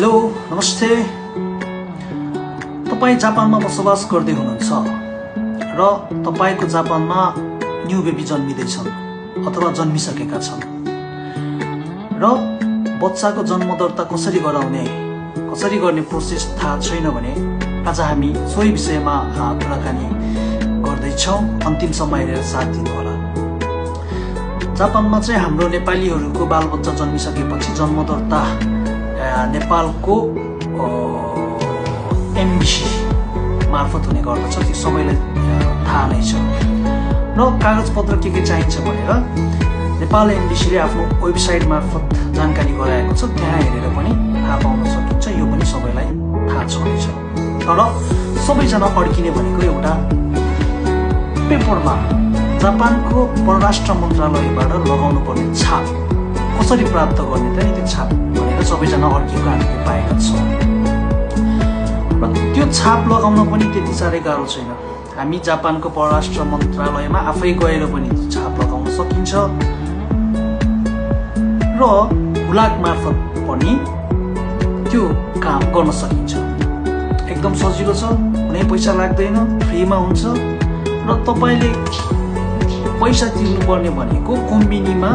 Hello नमस्ते। तपाईँ जापानमा बसोबास गर्दै हुनुहुन्छ र तपाईको जापानमा न्यू बेबी जन्मिँदैछन् अथवा जन्मिसकेका छन् र बच्चाको जन्म दर्ता कसरी गर्ने प्रोसेस थाहा छैन भने आज हामी सोही विषयमा कुराकानी गर्दैछौँ। अन्तिमसम्म हेरेर साथ दिनुहोला। जापानमा चाहिँ हाम्रो नेपालीहरूको बालबच्चा जन्मिसकेपछि जन्म दर्ता नेपालको एमबीसी मार्फत हुने गर्दछ। त्यो सबैलाई थाहा नै छ र कागजपत्र के चाहिन्छ भनेर नेपाल एमबीसीले आफ्नो वेबसाइट मार्फत जानकारी गराएको छ। त्यहाँ हेरेर पनि थाहा पाउन सकिन्छ। यो पनि सबैलाई थाहा छँदैछ। तर सबैजना अड्किने भनेको एउटा पेपरमा जापानको परराष्ट्र मन्त्रालयबाट लगाउनु पर्ने छाप कसरी प्राप्त गर्ने त नि त्यो छाप भनेर सबैजना अड्किएको हामीले पाएका छौँ। र त्यो छाप लगाउन पनि त्यति साह्रै गाह्रो छैन। हामी जापानको परराष्ट्र मन्त्रालयमा आफै गएर पनि छाप लगाउन सकिन्छ र हुलाक मार्फत पनि त्यो काम गर्न सकिन्छ। एकदम सजिलो छ, कुनै पैसा लाग्दैन, फ्रीमा हुन्छ र तपाईले पैसा तिर्नुपर्ने भनेको कोम्बिनीमा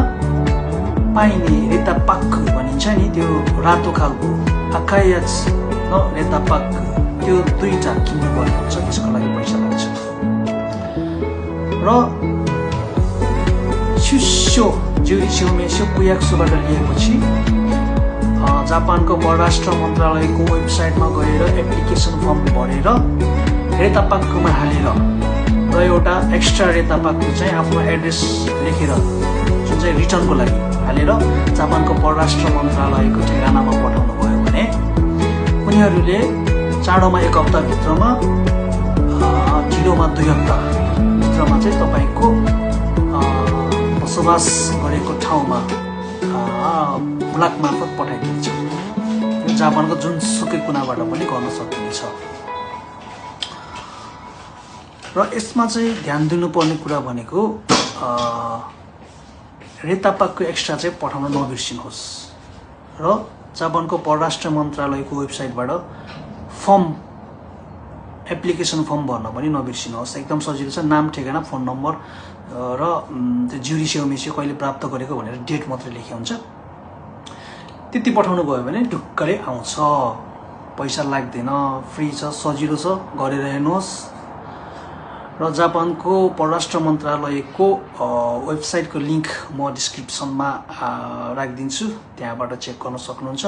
पाइने रेतापाक भनिन्छ नि, त्यो रातो खालको आकायाच न रेतापाक, त्यो दुईटा किन्नुपर्ने हुन्छ। त्यसको लागि पैसा लाग्छ र सुस्यो जुरिस्योमेस्यो कुयाक्सोबाट लिएपछि जापानको परराष्ट्र मन्त्रालयको वेबसाइटमा गएर एप्लिकेसन फर्म भरेर रेतापाकमा हालेर र एउटा एक्स्ट्रा रेतापाकको चाहिँ आफ्नो एड्रेस लेखेर जुन चाहिँ रिटर्नको लागि हालेर जापानको परराष्ट्र मन्त्रालयको ठेगानामा पठाउनु भयो भने उनीहरूले चाँडोमा 1 हप्ताभित्रमा 0मा 2 हप्ताभित्रमा चाहिँ तपाईँको बसोबास गरेको ठाउँमा हुलाक मार्फत पठाइदिन्छ। यो जापानको जुनसुकै कुनाबाट पनि गर्न सकिनेछ। र यसमा चाहिँ ध्यान दिनुपर्ने कुरा भनेको रेतापाकको एक्स्ट्रा चाहिँ पठाउन नबिर्सिनुहोस् र जापानको परराष्ट्र मन्त्रालयको वेबसाइटबाट एप्लिकेसन फर्म भर्न पनि नबिर्सिनुहोस्। एकदम सजिलो छ। नाम, ठेगाना, फोन नम्बर र त्यो जुरिस्योमेस्यो कहिले प्राप्त गरेको भनेर डेट मात्रै लेखे हुन्छ। त्यति पठाउनु भयो भने ढुक्कले आउँछ। पैसा लाग्दैन, फ्री छ, सजिलो छ, गरेर हेर्नुहोस्। र जापानको परराष्ट्र मन्त्रालयको वेबसाइटको लिङ्क म डिस्क्रिप्सनमा राखिदिन्छु, त्यहाँबाट चेक गर्न सक्नुहुन्छ।